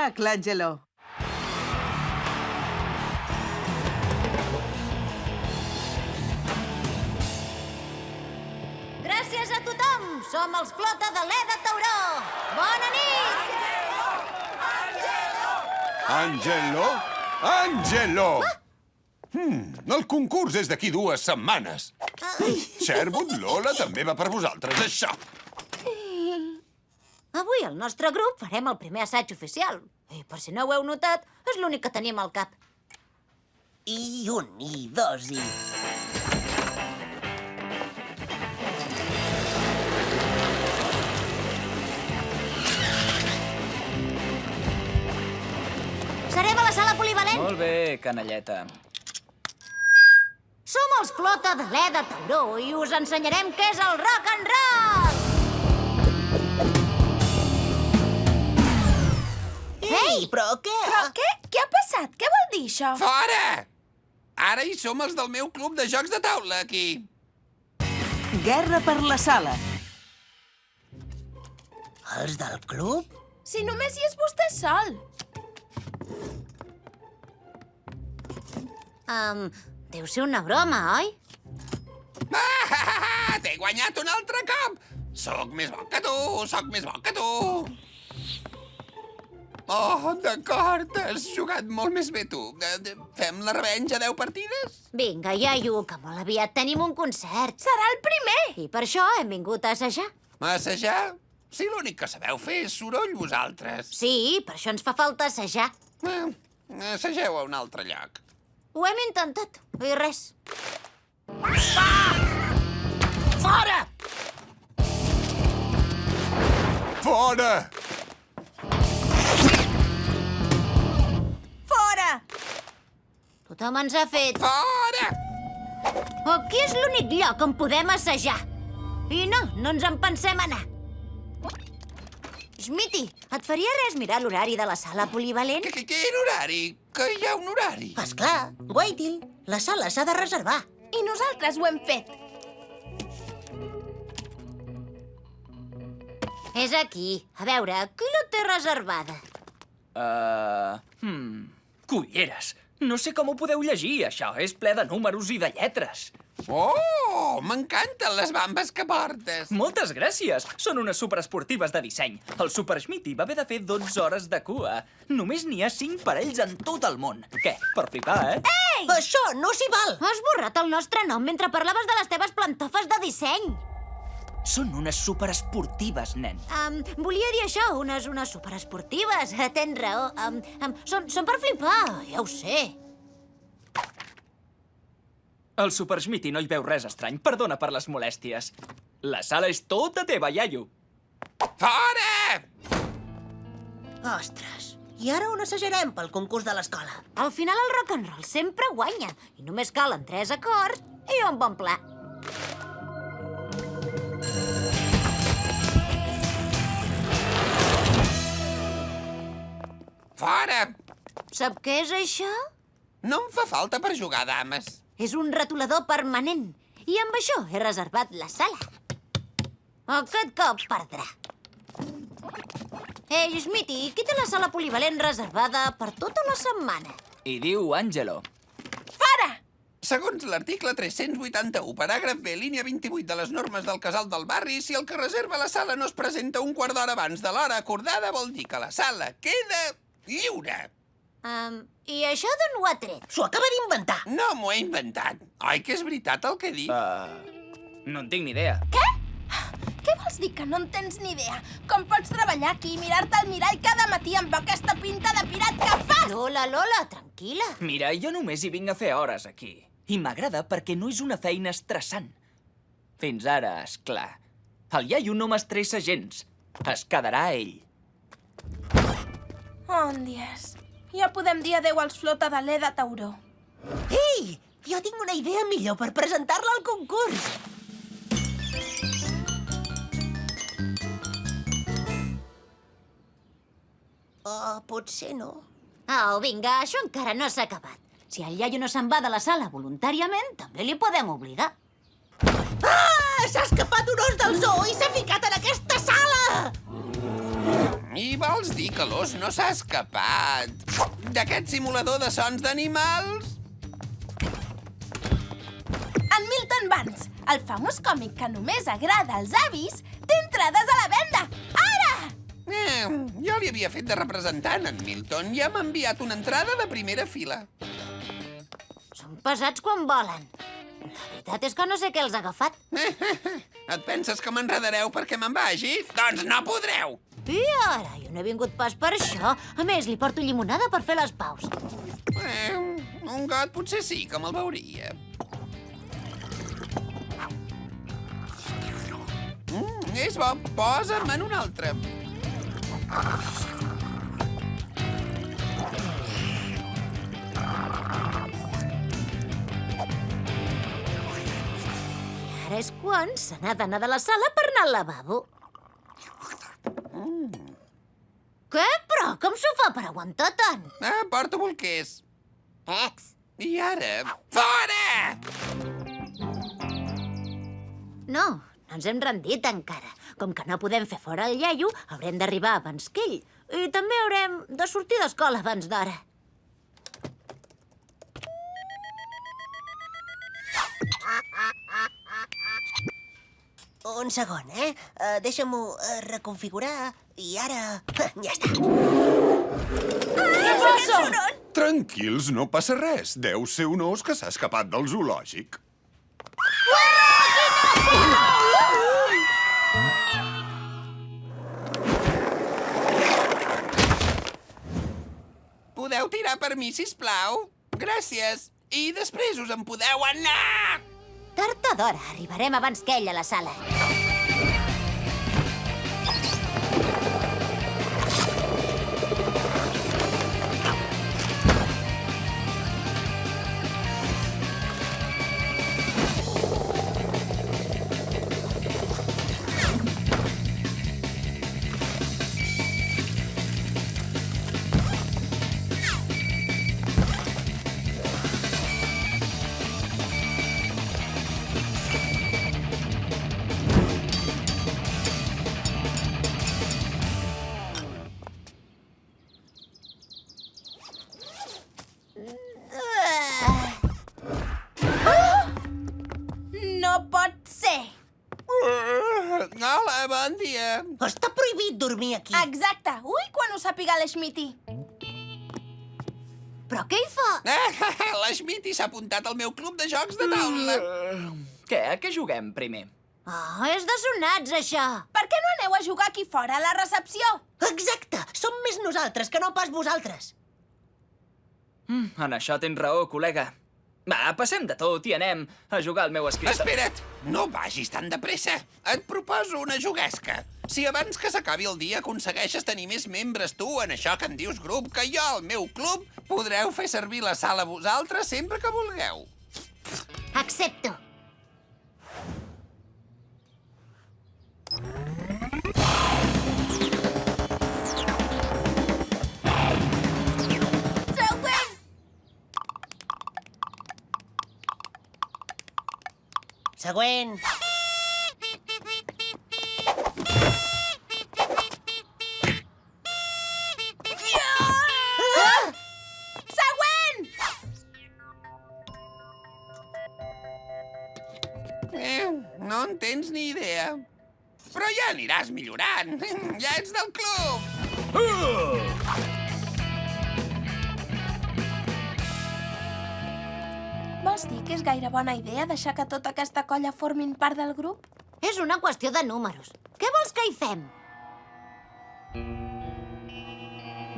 espectacle, Àngelo. Gràcies a tothom! Som els Flota de l'E de Tauró! Bona nit! Àngelo? Àngelo! El concurs és d'aquí 2 setmanes. Sherwood, Lola, també va per vosaltres, això. Avui al nostre grup farem el primer assaig oficial. I per si no ho heu notat, és l'únic que tenim al cap. I 1, i 2, i... Serem a la sala polivalent. Molt bé, canalleta. Som els Flota de l'E de Tauró i us ensenyarem què és el rock and roll! Ei, però què? Però què? Què ha passat? Què vol dir, això? Fora! Ara hi som els del meu club de jocs de taula, aquí. Guerra per la sala. Els del club? Si només hi és vostè sol. Deu ser una broma, oi? T'he guanyat un altre cop! Soc més bo que tu, soc més bo que tu! Oh, d'acord, has jugat molt més bé tu. Fem la revenja 10 partides? Vinga, iaio, que molt aviat tenim un concert. Serà el primer. I per això hem vingut a assajar. Assajar? Si l'únic que sabeu fer és soroll, vosaltres. Sí, per això ens fa falta assajar. Assageu a un altre lloc. Ho hem intentat, i res. Fora! Fora! Fora! Tothom ens ha fet... Fora! Aquí és l'únic lloc on podem assajar. I no ens en pensem anar. Smithy, et faria res mirar l'horari de la sala polivalent? Quin horari? Que hi ha un horari? Esclar, guaitil. La sala s'ha de reservar. I nosaltres ho hem fet. És aquí. A veure, qui la té reservada? Culleres. No sé com ho podeu llegir, això. És ple de números i de lletres. Oh, m'encanten les bambes que portes. Moltes gràcies. Són unes superesportives de disseny. El Super Schmitty va haver de fer 12 hores de cua. Només n'hi ha 5 parells en tot el món. Què? Per flipar, eh? Ei! Això no s'hi val! Has borrat el nostre nom mentre parlaves de les teves plantofes de disseny. Són unes superesportives, nen. Volia dir això, unes superesportives. Tens raó. Són per flipar, ja ho sé. El Super Schmitty no hi veu res estrany. Perdona per les molèsties. La sala és tota teva, iaio. Fora! Ostres, i ara on assajarem pel concurs de l'escola? Al final el rock and roll sempre guanya. I només calen 3 acords i un bon pla. Fora! Sap què és això? No em fa falta per jugar, dames. És un retolador permanent. I amb això he reservat la sala. Aquest cop perdrà. Ei, Smithy, qui té la sala polivalent reservada per tota la setmana? I diu Àngelo. Fora! Segons l'article 381, paràgraf B, línia 28 de les normes del casal del barri, si el que reserva la sala no es presenta un quart d'hora abans de l'hora acordada, vol dir que la sala queda lliure. I això d'on ho ha tret? S'ho acaba d'inventar. No m'ho he inventat. Oi que és veritat el que dic? No en tinc ni idea. Què? Què vols dir que no en tens ni idea? Com pots treballar aquí i mirar-te al mirall cada matí amb aquesta pinta de pirat que fas? Lola, tranquil·la. Mira, jo només hi vinc a fer hores aquí. I m'agrada perquè no és una feina estressant. Fins ara, és clar. El iaio no m'estressa gens. Es quedarà ell. Oh, dies. Ja podem dir adeu als Flota de l'E de Tauró. Ei, jo tinc una idea millor per presentar-la al concurs. Potser no. Oh, vinga, això encara no s'ha acabat. Si el iaio no se'n va de la sala voluntàriament, també li podem obligar. Ah! S'ha escapat un os del zoo i s'ha ficat en aquesta sala! I vols vols dir que l'os no s'ha escapat d'aquest simulador de sons d'animals? En Milton Barnes, el famós còmic que només agrada als avis, té entrades a la venda! Ara! Jo li havia fet de representant, en Milton, i ja m'ha enviat una entrada de primera fila. Són pesats quan volen. La veritat és que no sé què els ha agafat. Et penses que m'enredareu perquè me'n vagi? Doncs no podreu! I ara? Jo no he vingut pas per això. A més, li porto llimonada per fer les paus. Un got potser sí que me'l veuria. És bo, posa'm en un altre. Ara és quan se n'ha d'anar de la sala per anar al lavabo. Què? Però com s'ho fa per aguantar tant? Porto bolquers. Ex. I ara, fora! No ens hem rendit encara. Com que no podem fer fora el iaio, haurem d'arribar abans que ell. I també haurem de sortir d'escola abans d'hora. Un segon, Deixa-m'ho reconfigurar i ara... Ja està. Què passa? Tranquils, no passa res. Deu ser un os que s'ha escapat del zoològic. Podeu tirar per mi, sisplau? Gràcies. I després us en podeu anar! Tard o d'hora arribarem abans que ell a la sala. No pot ser! Hola, bon dia. Està prohibit dormir aquí. Exacte. Ui, quan ho sàpiga l'Schmitty. Però què hi fa? La Schmitty s'ha apuntat al meu club de jocs de taula. Què? A què juguem primer? Oh, és de sonats, això. Per què no aneu a jugar aquí fora, a la recepció? Exacte! Som més nosaltres que no pas vosaltres. En això tens raó, col·lega. Va, passem de tot i anem a jugar al meu escriptor. Espera't! No vagis tan de pressa. Et proposo una juguesca. Si abans que s'acabi el dia aconsegueixes tenir més membres tu en això que en dius grup que jo al meu club, podreu fer servir la sala vosaltres sempre que vulgueu. Accepto. Següent! Següent. Següent! No en tens ni idea. Però ja aniràs millorant. Ja ets del club. Vols dir que és gaire bona idea deixar que tota aquesta colla formin part del grup? És una qüestió de números. Què vols que hi fem?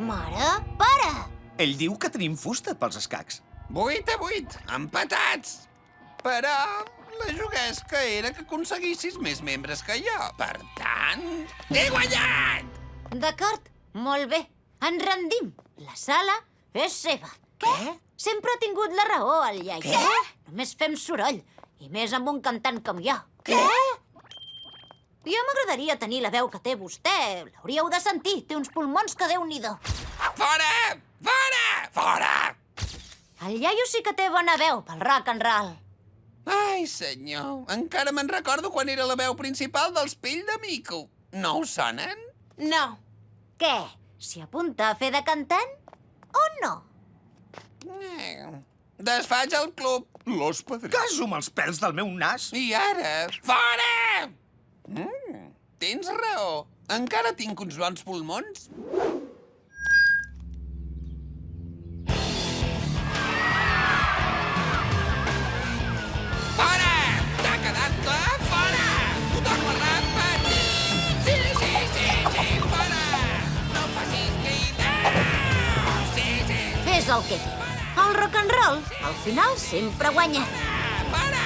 Mare, para! Ell diu que tenim fusta pels escacs. 8-8, empatats. Però la juguesca era que aconseguissis més membres que jo. Per tant, he guanyat! D'acord, molt bé. Ens rendim. La sala és seva. Què? Sempre ha tingut la raó, el iaio. Què? Només fem soroll. I més amb un cantant com jo. Què? Ja m'agradaria tenir la veu que té vostè. L'hauríeu de sentir. Té uns pulmons que Déu-n'hi-do. Fora! Fora! Fora! El iaio sí que té bona veu pel rock and roll. Ai, senyor, encara me'n recordo quan era la veu principal dels Pell de Mico. No us sonen? No. Què? S'hi apunta a fer de cantant o no? Desfaig el club. Los Padrins. Caso amb els pèls del meu nas. I ara, fora! Tens raó. Encara tinc uns bons pulmons. Fora! T'ha quedat clar? Fora! Tothom a rampa! Sí, fora! No facis cridar! Sí. Fes el que digui. El rock and roll, al final, sempre guanya. Fora!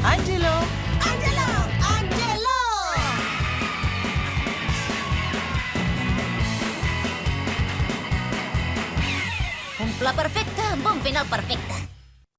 Angelo! Angelo! Angelo! Un pla perfecte amb un final perfecte.